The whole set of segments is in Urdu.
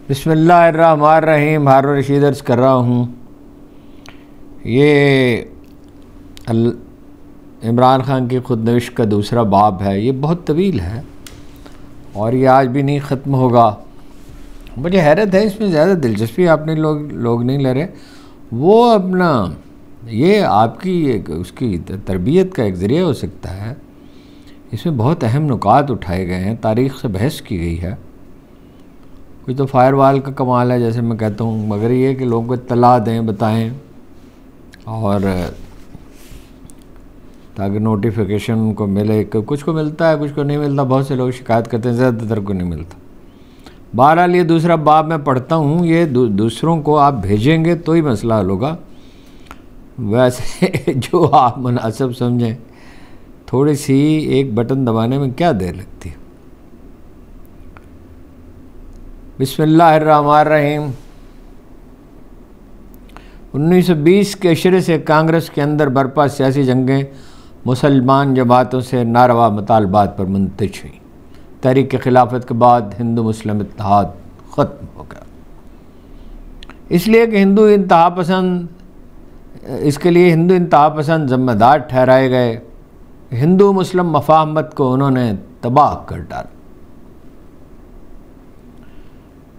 بسم اللہ الرحمن الرحیم. ہارون رشید عرض کر رہا ہوں. یہ عمران خان کی خود نوشت کا دوسرا باب ہے. یہ بہت طویل ہے اور یہ آج بھی نہیں ختم ہوگا. مجھے حیرت ہے اس میں زیادہ دلچسپی آپ نے لوگ نہیں لے رہے. وہ اپنا یہ آپ کی اس کی تربیت کا ایک ذریعہ ہو سکتا ہے. اس میں بہت اہم نکات اٹھائے گئے ہیں, تاریخ سے بحث کی گئی ہے. کچھ تو فائر وال کا کمال ہے جیسے میں کہتا ہوں, مگر یہ کہ لوگوں کو اطلاع دیں, بتائیں, اور تاکہ نوٹیفیکیشن کو ملے. کچھ کو ملتا ہے, کچھ کو نہیں ملتا. بہت سے لوگ شکایت کرتے ہیں, زیادہ تر کو نہیں ملتا. بہرحال یہ دوسرا باب میں پڑھتا ہوں. یہ دوسروں کو آپ بھیجیں گے تو ہی مسئلہ حل ہوگا. ویسے جو آپ مناسب سمجھیں, تھوڑی سی ایک بٹن دبانے میں کیا دیر لگتی ہے. بسم اللہ الرحمن الرحیم. 1920 کے عشرے سے کانگریس کے اندر برپا سیاسی جنگیں مسلمان جماعتوں سے ناروا مطالبات پر منتج ہوئیں. تحریک خلافت کے بعد ہندو مسلم اتحاد ختم ہو گیا. اس لیے کہ ہندو انتہا پسند ذمہ دار ٹھہرائے گئے. ہندو مسلم مفاہمت کو انہوں نے تباہ کر ڈالا.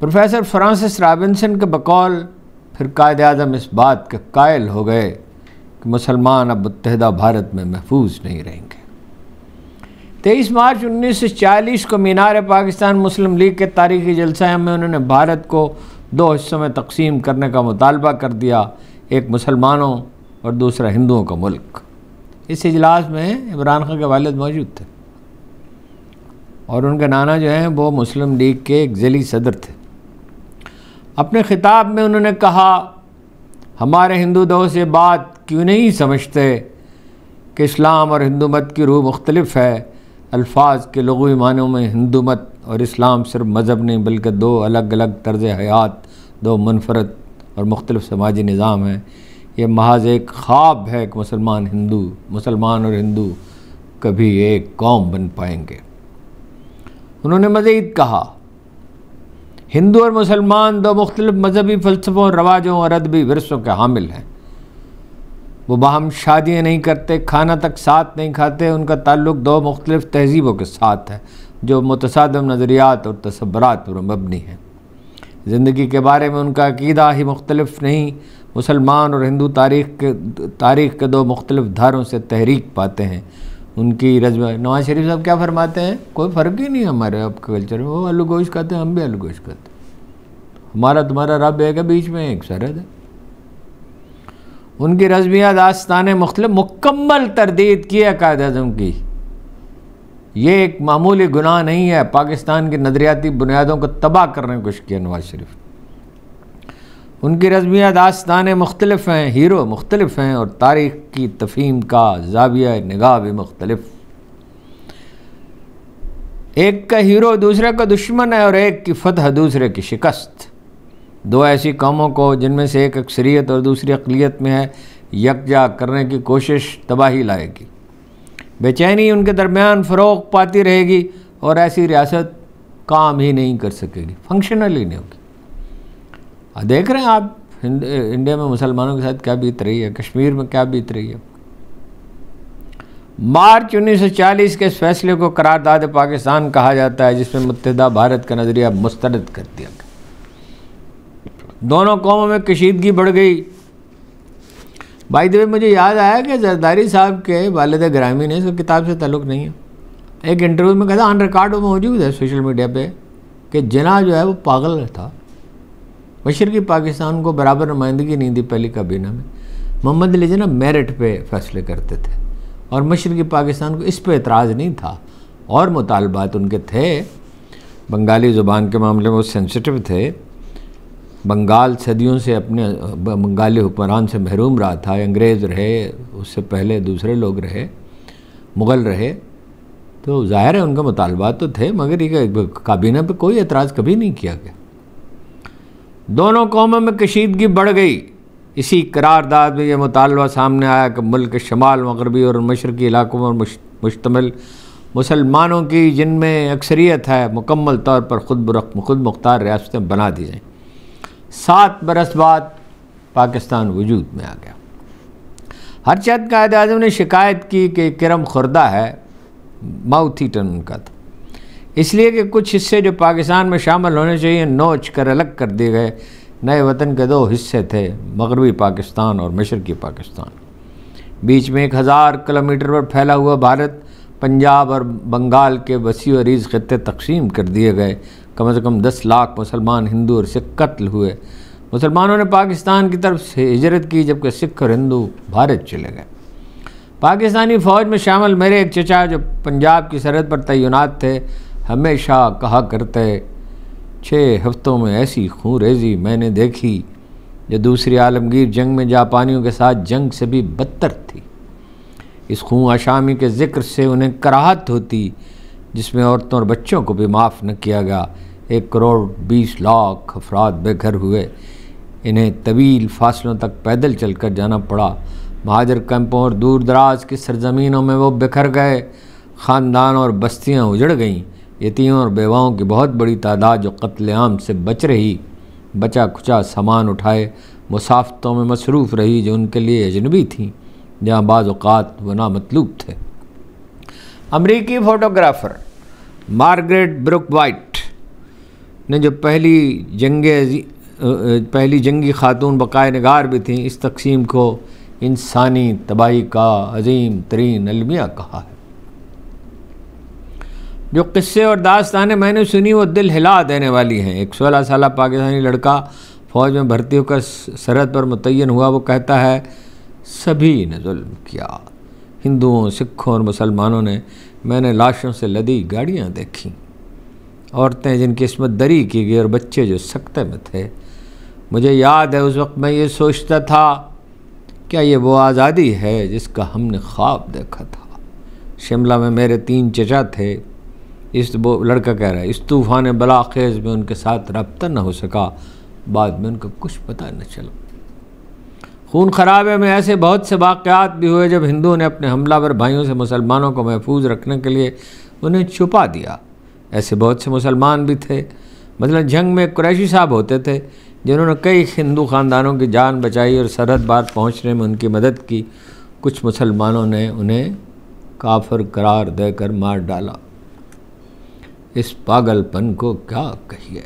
پروفیسر فرانسس رابنسن کے بقول پھر قائد اعظم اس بات کے قائل ہو گئے کہ مسلمان اب متحدہ بھارت میں محفوظ نہیں رہیں گے. 23 مارچ 1940 کو مینار پاکستان مسلم لیگ کے تاریخی جلسہ میں انہوں نے بھارت کو 2 حصوں میں تقسیم کرنے کا مطالبہ کر دیا, ایک مسلمانوں اور دوسرا ہندوؤں کا ملک. اس اجلاس میں عمران خان کے والد موجود تھے اور ان کے نانا جو ہیں وہ مسلم لیگ کے ایک ذیلی صدر تھے. اپنے خطاب میں انہوں نے کہا, ہمارے ہندو دوست یہ بات کیوں نہیں سمجھتے کہ اسلام اور ہندو مت کی روح مختلف ہے. الفاظ کے لغوی معنوں میں ہندو مت اور اسلام صرف مذہب نہیں بلکہ 2 الگ الگ طرز حیات, 2 منفرد اور مختلف سماجی نظام ہیں. یہ محض ایک خواب ہے کہ مسلمان اور ہندو کبھی ایک قوم بن پائیں گے. انہوں نے مزید کہا, ہندو اور مسلمان 2 مختلف مذہبی فلسفوں, رواجوں اور ادبی ورثوں کے حامل ہیں. وہ باہم شادیاں نہیں کرتے, کھانا تک ساتھ نہیں کھاتے. ان کا تعلق 2 مختلف تہذیبوں کے ساتھ ہے جو متصادم نظریات اور تصورات پر مبنی ہیں. زندگی کے بارے میں ان کا عقیدہ ہی مختلف نہیں. مسلمان اور ہندو تاریخ کے 2 مختلف دھاروں سے تحریک پاتے ہیں. ان کی رجمہ نواز شریف صاحب کیا فرماتے ہیں, کوئی فرق ہی نہیں ہمارے اب کے کلچر میں. وہ آلو گوشت کھاتے ہیں, ہم بھی آلو گوشت کھاتے ہیں. ہمارا تمہارا رب ایک ہے, بیچ میں ایک سرحد ہے. ان کی رزمیہ داستانیں مختلف. مکمل تردید کی ہے قائد اعظم کی. یہ ایک معمولی گناہ نہیں ہے. پاکستان کی نظریاتی بنیادوں کو تباہ کرنے کی کوشش کی نواز شریف. ان کی رزمیہ داستانیں مختلف ہیں, ہیرو مختلف ہیں اور تاریخ کی تفہیم کا زاویہ نگاہ بھی مختلف. ایک کا ہیرو دوسرے کا دشمن ہے اور ایک کی فتح دوسرے کی شکست. 2 ایسی قوموں کو جن میں سے ایک اکثریت اور دوسری اقلیت میں ہے یکجا کرنے کی کوشش تباہی لائے گی. بے چینی ان کے درمیان فروغ پاتی رہے گی اور ایسی ریاست کام ہی نہیں کر سکے گی, فنکشنل ہی نہیں ہوگی. دیکھ رہے ہیں آپ انڈیا میں مسلمانوں کے ساتھ کیا بیت رہی ہے, کشمیر میں کیا بیت رہی ہے. مارچ 1940 کے اس فیصلے کو قرارداد پاکستان کہا جاتا ہے جس میں متحدہ بھارت کا نظریہ مسترد کر دیا گیا. دونوں قوموں میں کشیدگی بڑھ گئی. بائی دی وے مجھے یاد آیا کہ زرداری صاحب کے والد گرامی نے, اس کا کتاب سے تعلق نہیں ہے, ایک انٹرویو میں کہا, آن ریکارڈ موجود ہے سوشل میڈیا پہ, کہ جناح جو ہے وہ پاگل تھا. مشرقی پاکستان کو برابر نمائندگی نہیں دی پہلی کابینہ میں. محمد علی جناح میرٹ پہ فیصلے کرتے تھے اور مشرقی پاکستان کو اس پہ اعتراض نہیں تھا. اور مطالبات ان کے تھے. بنگالی زبان کے معاملے میں وہ سینسٹیو تھے. بنگال صدیوں سے اپنے بنگالی حکمران سے محروم رہا تھا. انگریز رہے, اس سے پہلے دوسرے لوگ رہے, مغل رہے, تو ظاہر ہے ان کا مطالبات تو تھے, مگر یہ کابینہ پہ کوئی اعتراض کبھی نہیں کیا گیا. دونوں قوموں میں کشیدگی بڑھ گئی. اسی قرارداد میں یہ مطالبہ سامنے آیا کہ ملک کے شمال مغربی اور مشرقی علاقوں پر مشتمل مسلمانوں کی جن میں اکثریت ہے مکمل طور پر خود مختار ریاستیں بنا دی جائیں۔ 7 برس بعد پاکستان وجود میں آ گیا۔ ہر چند قائد اعظم نے شکایت کی کہ کرم خوردہ ہے، ماؤتھی ٹن ان کا تھا، اس لیے کہ کچھ حصے جو پاکستان میں شامل ہونے چاہیے نوچ کر الگ کر دیے گئے۔ نئے وطن کے 2 حصے تھے، مغربی پاکستان اور مشرقی پاکستان۔ بیچ میں 1000 کلومیٹر پر پھیلا ہوا بھارت، پنجاب اور بنگال کے وسیع و عریض خطے تقسیم کر دیے گئے۔ کم از کم 10 لاکھ مسلمان، ہندو اور سکھ قتل ہوئے۔ مسلمانوں نے پاکستان کی طرف سے ہجرت کی، جبکہ سکھ اور ہندو بھارت چلے گئے۔ پاکستانی فوج میں شامل میرے ایک چچا جو پنجاب کی سرحد پر تعینات تھے ہمیشہ کہا کرتے، 6 ہفتوں میں ایسی خون ریزی میں نے دیکھی جو دوسری عالمگیر جنگ میں جاپانیوں کے ساتھ جنگ سے بھی بدتر تھی۔ اس خون آشامی کے ذکر سے انہیں کراہت ہوتی جس میں عورتوں اور بچوں کو بھی معاف نہ کیا گیا۔ 1 کروڑ 20 لاکھ افراد بے گھر ہوئے، انہیں طویل فاصلوں تک پیدل چل کر جانا پڑا۔ مہاجر کیمپوں اور دور دراز کی سرزمینوں میں وہ بکھر گئے، خاندان اور بستیاں اجڑ گئیں۔ یتیموں اور بیواؤں کی بہت بڑی تعداد جو قتل عام سے بچ رہی، بچا کھچا سامان اٹھائے مسافتوں میں مصروف رہی جو ان کے لیے اجنبی تھیں، جہاں بعض اوقات وہ نامطلوب تھے۔ امریکی فوٹوگرافر مارگریٹ بروک وائٹ نے جو پہلی جنگی خاتون بقائے نگار بھی تھیں، اس تقسیم کو انسانی تباہی کا عظیم ترین المیہ کہا ہے۔ جو قصے اور داستانیں میں نے سنی وہ دل ہلا دینے والی ہیں۔ ایک 16 سالہ پاکستانی لڑکا فوج میں بھرتی ہو کر سرحد پر متعین ہوا، وہ کہتا ہے سبھی نے ظلم کیا، ہندوؤں، سکھوں اور مسلمانوں نے۔ میں نے لاشوں سے لدی گاڑیاں دیکھیں، عورتیں جن کی عصمت دری کی گئی اور بچے جو سکتے میں تھے۔ مجھے یاد ہے اس وقت میں یہ سوچتا تھا کیا یہ وہ آزادی ہے جس کا ہم نے خواب دیکھا تھا۔ شملہ میں میرے 3 چچا تھے، لڑکا کہہ رہا ہے، اس طوفان بلاخیز میں ان کے ساتھ رابطہ نہ ہو سکا، بعد میں ان کا کچھ پتہ نہ چلا۔ خون خرابے میں ایسے بہت سے واقعات بھی ہوئے جب ہندوؤں نے اپنے حملہ ور بھائیوں سے مسلمانوں کو محفوظ رکھنے کے لیے انہیں چھپا دیا۔ ایسے بہت سے مسلمان بھی تھے، مثلا جنگ میں قریشی صاحب ہوتے تھے جنہوں نے کئی ہندو خاندانوں کی جان بچائی اور سرحد پار پہنچنے میں ان کی مدد کی۔ کچھ مسلمانوں نے انہیں کافر قرار دے کر مار ڈالا۔ اس پاگل پن کو کیا کہیے؟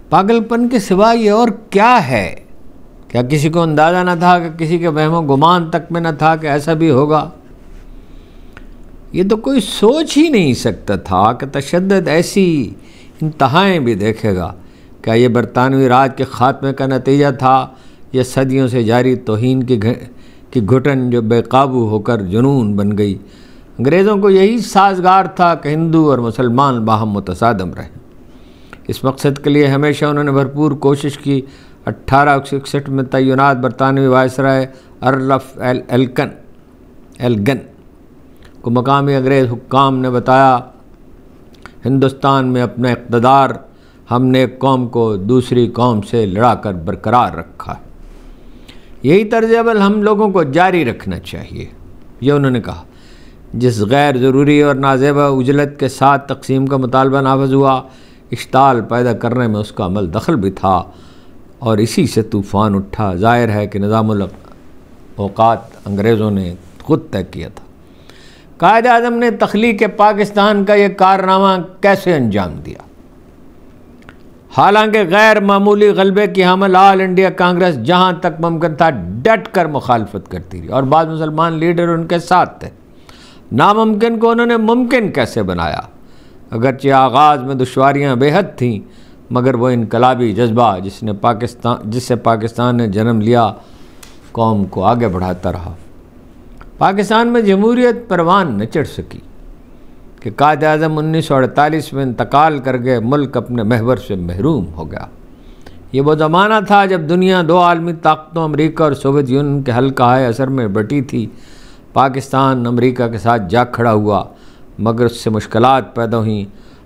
پاگل پن کے سوا یہ اور کیا ہے؟ کیا کسی کو اندازہ نہ تھا کہ کسی کے وہم و گمان تک میں نہ تھا کہ ایسا بھی ہوگا؟ یہ تو کوئی سوچ ہی نہیں سکتا تھا کہ تشدد ایسی انتہائیں بھی دیکھے گا۔ کیا یہ برطانوی راج کے خاتمے کا نتیجہ تھا یا صدیوں سے جاری توہین کی گھٹن جو بے قابو ہو کر جنون بن گئی؟ انگریزوں کو یہی سازگار تھا کہ ہندو اور مسلمان باہم متصادم رہیں۔ اس مقصد کے لیے ہمیشہ انہوں نے بھرپور کوشش کی۔ 1861 میں تعینات برطانوی وائسرائے ارل آف ایلگن کو مقامی انگریز حکام نے بتایا، ہندوستان میں اپنا اقتدار ہم نے ایک قوم کو دوسری قوم سے لڑا کر برقرار رکھا ہے، یہی طرز عمل ہم لوگوں کو جاری رکھنا چاہیے۔ یہ انہوں نے کہا۔ جس غیر ضروری اور نازیبا عجلت کے ساتھ تقسیم کا مطالبہ نافذ ہوا، اشتعال پیدا کرنے میں اس کا عمل دخل بھی تھا اور اسی سے طوفان اٹھا۔ ظاہر ہے کہ نظام الاوقات انگریزوں نے خود طے کیا تھا۔ قائد اعظم نے تخلیق پاکستان کا یہ کارنامہ کیسے انجام دیا؟ حالانکہ غیر معمولی غلبے کی حامل آل انڈیا کانگریس جہاں تک ممکن تھا ڈٹ کر مخالفت کرتی رہی اور بعض مسلمان لیڈر ان کے ساتھ تھے۔ ناممکن کو انہوں نے ممکن کیسے بنایا؟ اگرچہ آغاز میں دشواریاں بے حد تھیں، مگر وہ انقلابی جذبہ جس سے پاکستان نے جنم لیا قوم کو آگے بڑھاتا رہا۔ پاکستان میں جمہوریت پروان نہ چڑھ سکی کہ قائد اعظم 1948 میں انتقال کر گئے، ملک اپنے محور سے محروم ہو گیا۔ یہ وہ زمانہ تھا جب دنیا 2 عالمی طاقتوں امریکہ اور سوویت یونین کے حلقۂ اثر میں بٹی تھی۔ پاکستان امریکہ کے ساتھ جا کھڑا ہوا، مگر اس سے مشکلات پیدا ہوئیں۔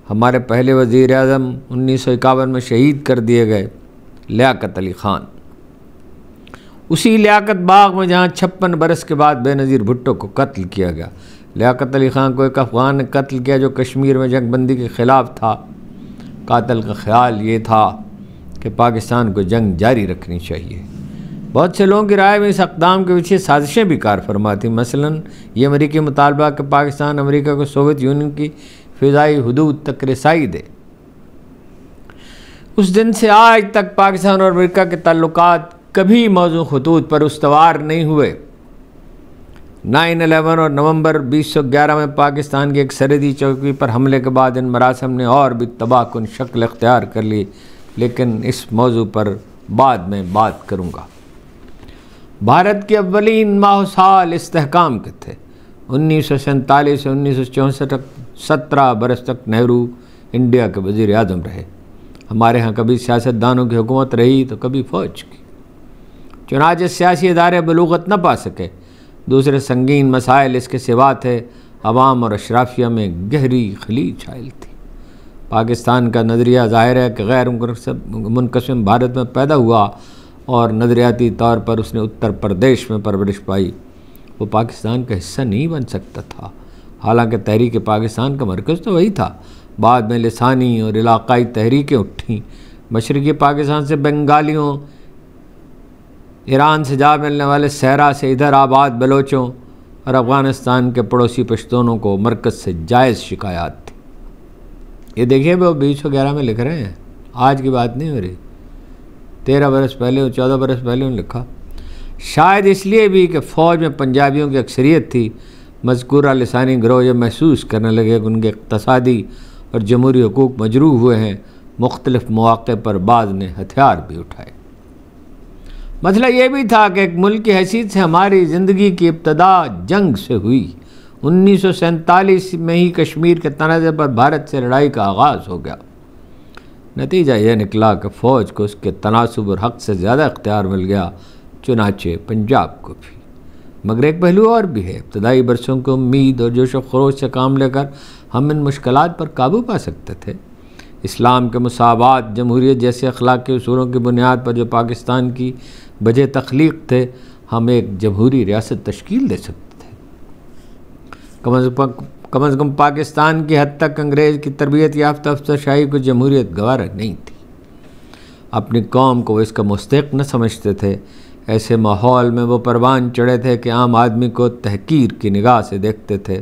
ہمارے پہلے وزیر اعظم 1951 میں شہید کر دیے گئے، لیاقت علی خان۔ اسی لیاقت باغ میں جہاں 56 برس کے بعد بے نظیر بھٹو کو قتل کیا گیا، لیاقت علی خان کو ایک افغان نے قتل کیا جو کشمیر میں جنگ بندی کے خلاف تھا۔ قاتل کا خیال یہ تھا کہ پاکستان کو جنگ جاری رکھنی چاہیے۔ بہت سے لوگوں کی رائے میں اس اقدام کے پیچھے سازشیں بھی کار فرما تھیں، مثلاً یہ امریکی مطالبہ کہ پاکستان امریکہ کو سوویت یونین کی فضائی حدود تک رسائی دے۔ اس دن سے آج تک پاکستان اور امریکہ کے تعلقات کبھی موزوں خطوط پر استوار نہیں ہوئے۔ 9/11 اور نومبر 2011 میں پاکستان کی ایک سرحدی چوکی پر حملے کے بعد ان مراسم نے اور بھی تباہ کن شکل اختیار کر لی، لیکن اس موضوع پر بعد میں بات کروں گا۔ بھارت کے اولین ماہ سال استحکام کے تھے۔ 1947 سے 1964 تک 17 برس تک نہرو انڈیا کے وزیر اعظم رہے۔ ہمارے ہاں کبھی سیاستدانوں کی حکومت رہی تو کبھی فوج کی، چنانچہ سیاسی ادارے بلوغت نہ پا سکے۔ دوسرے سنگین مسائل اس کے سوا تھے۔ عوام اور اشرافیہ میں گہری خلیج حائل تھی۔ پاکستان کا نظریہ ظاہر ہے کہ غیر منقسم بھارت میں پیدا ہوا اور نظریاتی طور پر اس نے اتر پردیش میں پرورش پائی۔ وہ پاکستان کا حصہ نہیں بن سکتا تھا، حالانکہ تحریک پاکستان کا مرکز تو وہی تھا۔ بعد میں لسانی اور علاقائی تحریکیں اٹھیں۔ مشرقی پاکستان سے بنگالیوں، ایران سے جا ملنے والے صحرا سے ادھر آباد بلوچوں اور افغانستان کے پڑوسی پشتونوں کو مرکز سے جائز شکایات تھی۔ یہ دیکھیے وہ 2011 میں لکھ رہے ہیں، آج کی بات نہیں ہو رہی، 13 برس پہلے اور 14 برس پہلے انہوں نے لکھا۔ شاید اس لیے بھی کہ فوج میں پنجابیوں کی اکثریت تھی، مذکورہ لسانی گروہ یہ محسوس کرنے لگے کہ ان کے اقتصادی اور جمہوری حقوق مجروح ہوئے ہیں۔ مختلف مواقع پر بعض نے ہتھیار بھی اٹھائے۔ مسئلہ یہ بھی تھا کہ ایک ملک کی حیثیت سے ہماری زندگی کی ابتدا جنگ سے ہوئی۔ 1947 میں ہی کشمیر کے تنازع پر بھارت سے لڑائی کا آغاز ہو گیا۔ نتیجہ یہ نکلا کہ فوج کو اس کے تناسب اور حق سے زیادہ اختیار مل گیا، چنانچہ پنجاب کو بھی۔ مگر ایک پہلو اور بھی ہے۔ ابتدائی برسوں کو امید اور جوش و خروش سے کام لے کر ہم ان مشکلات پر قابو پا سکتے تھے۔ اسلام کے مساوات، جمہوریت جیسے اخلاقی اصولوں کی بنیاد پر جو پاکستان کی وجہ تخلیق تھے، ہم ایک جمہوری ریاست تشکیل دے سکتے تھے۔ کم از کم پاکستان کی حد تک انگریز کی تربیت یافتہ افسر شاہی کو جمہوریت گوارا نہیں تھی۔ اپنی قوم کو وہ اس کا مستحق نہ سمجھتے تھے۔ ایسے ماحول میں وہ پروان چڑھے تھے کہ عام آدمی کو تحقیر کی نگاہ سے دیکھتے تھے۔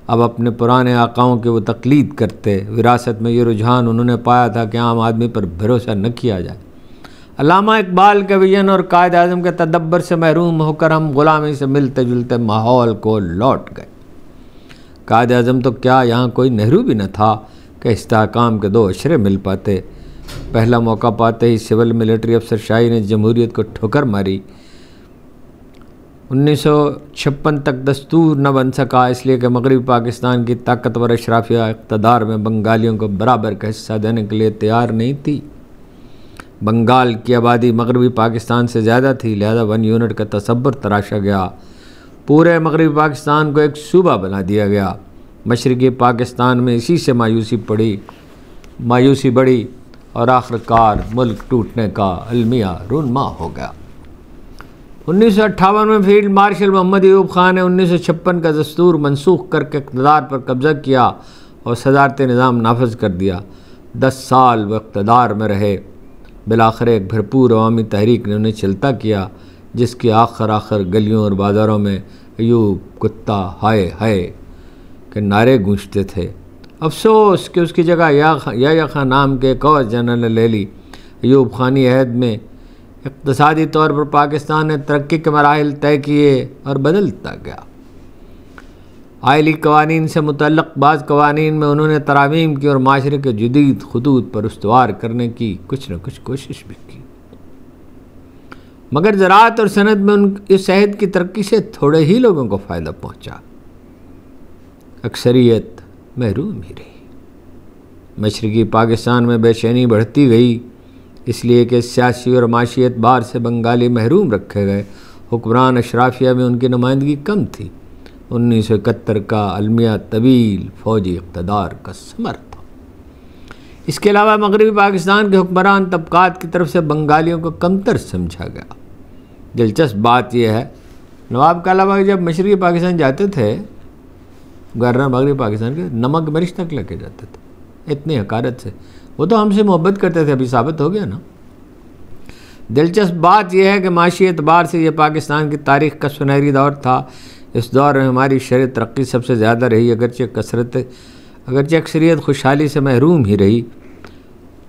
اب اپنے پرانے آقاؤں کی وہ تقلید کرتے۔ وراثت میں یہ رجحان انہوں نے پایا تھا کہ عام آدمی پر بھروسہ نہ کیا جائے۔ علامہ اقبال کے وژن اور قائد اعظم کے تدبر سے محروم ہو کر ہم غلامی سے ملتے جلتے ماحول کو لوٹ گئے۔ قائد اعظم تو کیا، یہاں کوئی نہرو بھی نہ تھا کہ استحکام کے 2 اشرے مل پاتے۔ پہلا موقع پاتے ہی سول ملٹری افسر شاہی نے جمہوریت کو ٹھوکر ماری۔ 1956 تک دستور نہ بن سکا، اس لیے کہ مغربی پاکستان کی طاقتور اشرافیہ اقتدار میں بنگالیوں کو برابر کا حصہ دینے کے لیے تیار نہیں تھی۔ بنگال کی آبادی مغربی پاکستان سے زیادہ تھی، لہذا 1 یونٹ کا تصور تراشا گیا۔ پورے مغربی پاکستان کو ایک صوبہ بنا دیا گیا۔ مشرقی پاکستان میں اسی سے مایوسی بڑھی اور آخرکار ملک ٹوٹنے کا المیہ رونما ہو گیا۔ 1958 میں فیلڈ مارشل محمد ایوب خان نے 1956 کا دستور منسوخ کر کے اقتدار پر قبضہ کیا اور صدارتی نظام نافذ کر دیا۔ 10 سال وہ اقتدار میں رہے۔ بالآخر ایک بھرپور عوامی تحریک نے انہیں چلتا کیا، جس کی آخر گلیوں اور بازاروں میں ایوب کتا ہائے ہائے کے نعرے گونجتے تھے۔ افسوس کہ اس کی جگہ یا خان نام کے ایک اور جنرل نے لے لی۔ ایوب خانی عہد میں اقتصادی طور پر پاکستان نے ترقی کے مراحل طے کیے اور بدلتا گیا۔ آئلی قوانین سے متعلق بعض قوانین میں انہوں نے ترامیم کی اور معاشرے کے جدید خطوط پر استوار کرنے کی کچھ نہ کچھ کوشش بھی کی، مگر زراعت اور صنعت میں اس عہد کی ترقی سے تھوڑے ہی لوگوں کو فائدہ پہنچا، اکثریت محروم ہی رہی۔ مشرقی پاکستان میں بے چینی بڑھتی گئی، اس لیے کہ سیاسی اور معاشی اعتبار سے بنگالی محروم رکھے گئے۔ حکمران اشرافیہ میں ان کی نمائندگی کم تھی۔ 1971 کا المیہ طویل فوجی اقتدار کا ثمر تھا۔ اس کے علاوہ مغربی پاکستان کے حکمران طبقات کی طرف سے بنگالیوں کو کمتر سمجھا گیا۔ دلچسپ بات یہ ہے، نواب کالا باغ جب مشرقی پاکستان جاتے تھے گورنر مغربی پاکستان کے نمک مرچ تک لے کے جاتے تھے، اتنی حقارت سے۔ وہ تو ہم سے محبت کرتے تھے، ابھی ثابت ہو گیا نا۔ دلچسپ بات یہ ہے کہ معاشی اعتبار سے یہ پاکستان کی تاریخ کا سنہری دور تھا۔ اس دور میں ہماری شرح ترقی سب سے زیادہ رہی، اگرچہ اکثریت خوشحالی سے محروم ہی رہی۔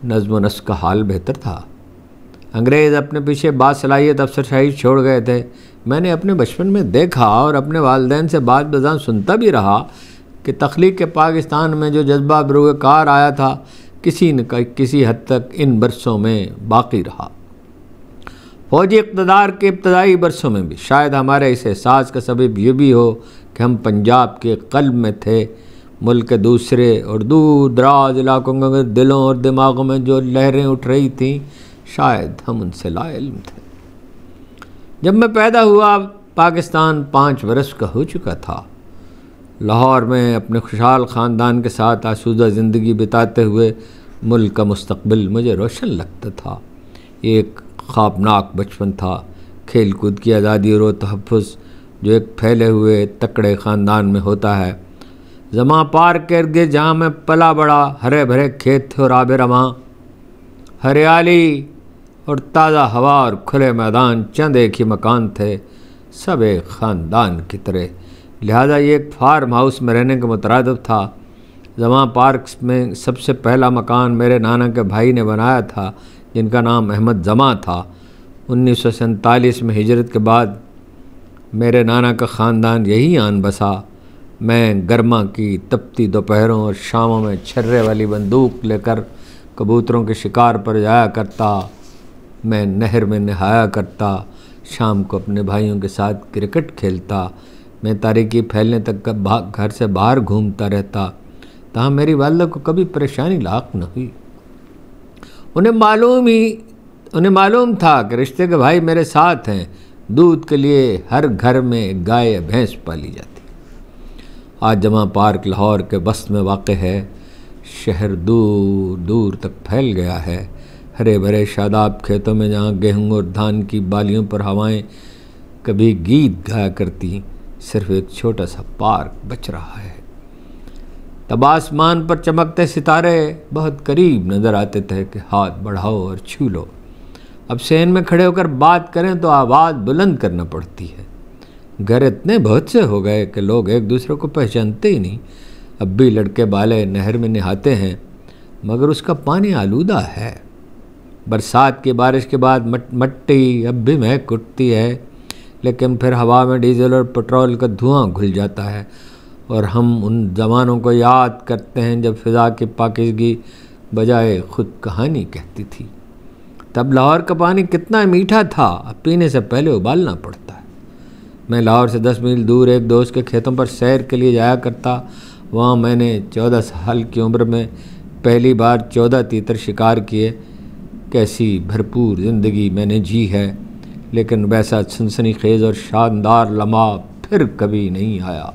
نظم و نسق کا حال بہتر تھا۔ انگریز اپنے پیچھے باصلاحیت افسر شاہی چھوڑ گئے تھے۔ میں نے اپنے بچپن میں دیکھا اور اپنے والدین سے بات بزاں سنتا بھی رہا کہ تخلیق پاکستان میں جو جذبہ بروئے کار آیا تھا کسی نہ کسی حد تک ان برسوں میں باقی رہا۔ فوجی اقتدار کے ابتدائی برسوں میں بھی شاید ہمارے اس احساس کا سبب یہ بھی ہو کہ ہم پنجاب کے قلب میں تھے۔ ملک کے دوسرے اور دور دراز علاقوں کے دلوں اور دماغوں میں جو لہریں اٹھ رہی تھیں شاید ہم ان سے لا علم تھے۔ جب میں پیدا ہوا پاکستان 5 برس کا ہو چکا تھا۔ لاہور میں اپنے خوشحال خاندان کے ساتھ آسودہ زندگی بتاتے ہوئے ملک کا مستقبل مجھے روشن لگتا تھا۔ ایک خوابناک بچپن تھا، کھیل کود کی آزادی اور تحفظ جو ایک پھیلے ہوئے تکڑے خاندان میں ہوتا ہے۔ زماں پارک کے ارد جہاں میں پلا بڑا، ہرے بھرے کھیت تھے اور آب رواں، ہریالی اور تازہ ہوا اور کھلے میدان، چند ایک ہی مکان تھے، سب ایک خاندان کی طرح، لہذا یہ ایک فارم ہاؤس میں رہنے کے مترادف تھا۔ زماں پارک میں سب سے پہلا مکان میرے نانا کے بھائی نے بنایا تھا جن کا نام احمد زماں تھا۔ 1947 میں ہجرت کے بعد میرے نانا کا خاندان یہی آن بسا۔ میں گرما کی تپتی دوپہروں اور شاموں میں چھرے والی بندوق لے کر کبوتروں کے شکار پر جایا کرتا، میں نہر میں نہایا کرتا، شام کو اپنے بھائیوں کے ساتھ کرکٹ کھیلتا، میں تاریکی پھیلنے تک گھر سے باہر گھومتا رہتا، تاہم میری والدہ کو کبھی پریشانی لاحق نہ ہوئی۔ انہیں معلوم تھا کہ رشتے کے بھائی میرے ساتھ ہیں۔ دودھ کے لیے ہر گھر میں گائے یا بھینس پالی جاتی۔ آج زماں پارک لاہور کے وسط میں واقع ہے۔ شہر دور دور تک پھیل گیا ہے۔ ہرے بھرے شاداب کھیتوں میں جہاں گیہوں اور دھان کی بالیوں پر ہوائیں کبھی گیت گایا کرتی، صرف ایک چھوٹا سا پارک بچ رہا ہے۔ تب آسمان پر چمکتے ستارے بہت قریب نظر آتے تھے کہ ہاتھ بڑھاؤ اور چھو لو۔ اب صحن میں کھڑے ہو کر بات کریں تو آواز بلند کرنا پڑتی ہے۔ گھر اتنے بہت سے ہو گئے کہ لوگ ایک دوسرے کو پہچانتے ہی نہیں۔ اب بھی لڑکے بالے نہر میں نہاتے ہیں مگر اس کا پانی آلودہ ہے۔ برسات کی بارش کے بعد مٹی اب بھی مہک اٹھتی ہے، لیکن پھر ہوا میں ڈیزل اور پٹرول کا دھواں گھل جاتا ہے اور ہم ان زمانوں کو یاد کرتے ہیں جب فضا کی پاکیزگی بجائے خود کہانی کہتی تھی۔ تب لاہور کا پانی کتنا میٹھا تھا، اب پینے سے پہلے ابالنا پڑتا ہے۔ میں لاہور سے 10 میل دور ایک دوست کے کھیتوں پر سیر کے لیے جایا کرتا۔ وہاں میں نے 14 سال کی عمر میں پہلی بار 14 تیتر شکار کیے۔ کیسی بھرپور زندگی میں نے جی ہے، لیکن ویسا سنسنی خیز اور شاندار لمحہ پھر کبھی نہیں آیا۔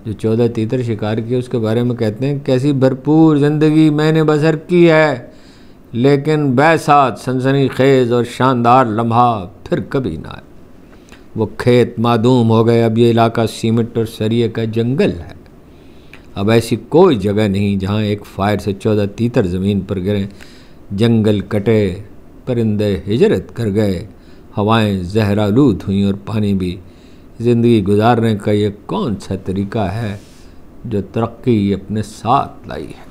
جو 14 تیتر شکار کیے اس کے بارے میں کہتے ہیں، کیسی بھرپور زندگی میں نے بسر کی ہے، لیکن ویسا سنسنی خیز اور شاندار لمحہ پھر کبھی نہ آیا۔ وہ کھیت معدوم ہو گئے، اب یہ علاقہ سیمنٹ اور سریے کا جنگل ہے۔ اب ایسی کوئی جگہ نہیں جہاں ایک فائر سے 14 تیتر زمین پر گریں۔ جنگل کٹے، پرندے ہجرت کر گئے، ہوائیں زہر آلود ہوئیں اور پانی بھی۔ زندگی گزارنے کا یہ کون سا طریقہ ہے جو ترقی اپنے ساتھ لائی ہے؟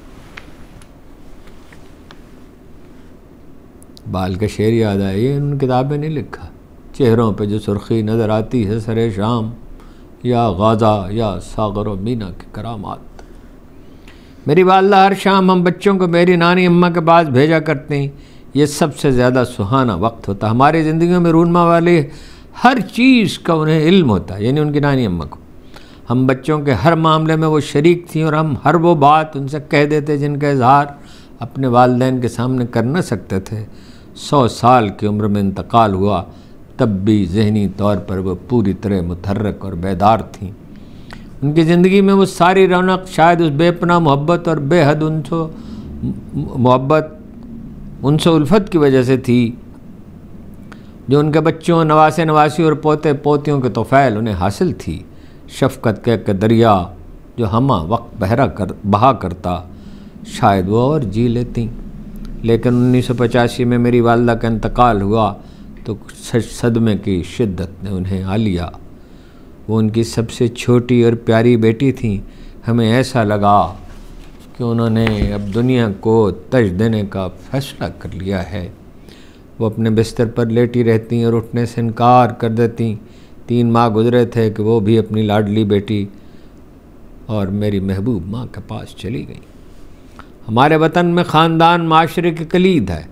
بال کا شعر یاد آیا، یہ ان کتابیں نہیں لکھا۔ چہروں پہ جو سرخی نظر آتی ہے سرے شام، یا غازہ یا ساغر و مینا کی کرامات۔ میری والدہ ہر شام ہم بچوں کو میری نانی اماں کے پاس بھیجا کرتے ہیں۔ یہ سب سے زیادہ سہانا وقت ہوتا ہے۔ ہماری زندگیوں میں رونما والی ہر چیز کا انہیں علم ہوتا ہے، یعنی ان کی نانی اماں کو۔ ہم بچوں کے ہر معاملے میں وہ شریک تھیں اور ہم ہر وہ بات ان سے کہہ دیتے جن کا اظہار اپنے والدین کے سامنے کر نہ سکتے تھے۔ 100 سال کی عمر میں انتقال ہوا، تب بھی ذہنی طور پر وہ پوری طرح متحرک اور بیدار تھیں۔ ان کی زندگی میں وہ ساری رونق شاید اس بے پناہ محبت اور بے حد انس و الفت کی وجہ سے تھی جو ان کے بچوں، نواسے نواسی اور پوتے پوتیوں کے طفیل انہیں حاصل تھی۔ شفقت کے دریا جو ہمہ وقت بہا کرتا، شاید وہ اور جی لیتیں، لیکن 1985 میں میری والدہ کا انتقال ہوا تو صدمے کی شدت نے انہیں آ لیا۔ وہ ان کی سب سے چھوٹی اور پیاری بیٹی تھیں۔ ہمیں ایسا لگا کہ انہوں نے اب دنیا کو تج دینے کا فیصلہ کر لیا ہے۔ وہ اپنے بستر پر لیٹی رہتیں اور اٹھنے سے انکار کر دیتیں۔ 3 ماہ گزرے تھے کہ وہ بھی اپنی لاڈلی بیٹی اور میری محبوب ماں کے پاس چلی گئیں۔ ہمارے وطن میں خاندان معاشرے کی کلید ہے۔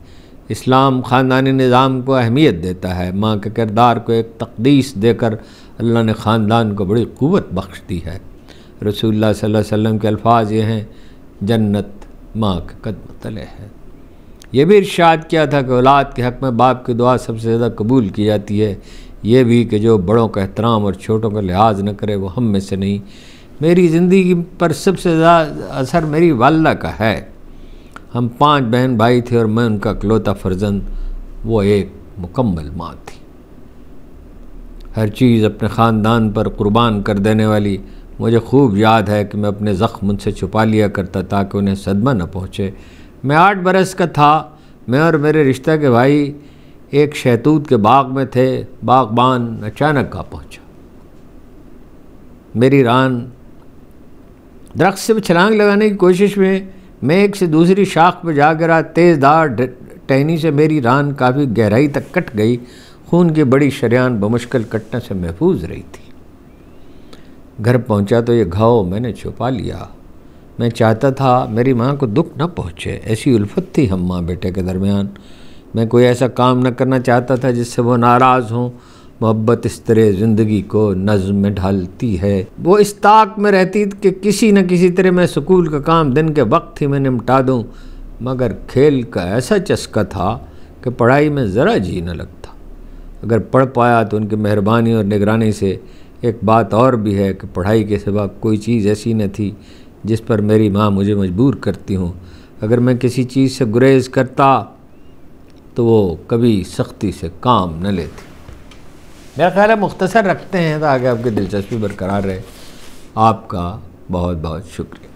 اسلام خاندانی نظام کو اہمیت دیتا ہے۔ ماں کے کردار کو ایک تقدیس دے کر اللہ نے خاندان کو بڑی قوت بخش دی ہے۔ رسول اللہ صلی اللہ علیہ وسلم کے الفاظ یہ ہیں، جنت ماں کے قدم تلے ہے۔ یہ بھی ارشاد کیا تھا کہ اولاد کے حق میں باپ کی دعا سب سے زیادہ قبول کی جاتی ہے، یہ بھی کہ جو بڑوں کا احترام اور چھوٹوں کا لحاظ نہ کرے وہ ہم میں سے نہیں۔ میری زندگی پر سب سے زیادہ اثر میری والدہ کا ہے۔ ہم 5 بہن بھائی تھے اور میں ان کا اکلوتا فرزند۔ وہ ایک مکمل ماں تھی، ہر چیز اپنے خاندان پر قربان کر دینے والی۔ مجھے خوب یاد ہے کہ میں اپنے زخم ان سے چھپا لیا کرتا تاکہ انہیں صدمہ نہ پہنچے۔ میں 8 برس کا تھا۔ میں اور میرے رشتہ کے بھائی ایک شہتوت کے باغ میں تھے۔ باغبان اچانک آ پہنچا۔ میری ران درخت سے چھلانگ لگانے کی کوشش میں ایک سے دوسری شاخ پہ جا گرا۔ تیز دھار ٹہنی سے میری ران کافی گہرائی تک کٹ گئی۔ خون کی بڑی شریان بمشکل کٹنے سے محفوظ رہی تھی۔ گھر پہنچا تو یہ گھاؤ میں نے چھپا لیا۔ میں چاہتا تھا میری ماں کو دکھ نہ پہنچے، ایسی الفت تھی ہم ماں بیٹے کے درمیان۔ میں کوئی ایسا کام نہ کرنا چاہتا تھا جس سے وہ ناراض ہوں۔ محبت اس طرح زندگی کو نظم میں ڈھالتی ہے۔ وہ اس طاق میں رہتی کہ کسی نہ کسی طرح میں سکول کا کام دن کے وقت ہی میں نمٹا دوں، مگر کھیل کا ایسا چسکا تھا کہ پڑھائی میں ذرا جی نہ لگتا۔ اگر پڑھ پایا تو ان کی مہربانی اور نگرانی سے۔ ایک بات اور بھی ہے کہ پڑھائی کے سوا کوئی چیز ایسی نہ تھی جس پر میری ماں مجھے مجبور کرتی ہوں۔ اگر میں کسی چیز سے گریز کرتا تو وہ کبھی سختی سے کام نہ لیتی۔ میرا خیال ہے مختصر رکھتے ہیں تاکہ آپ کی دلچسپی برقرار رہے۔ آپ کا بہت بہت شکریہ۔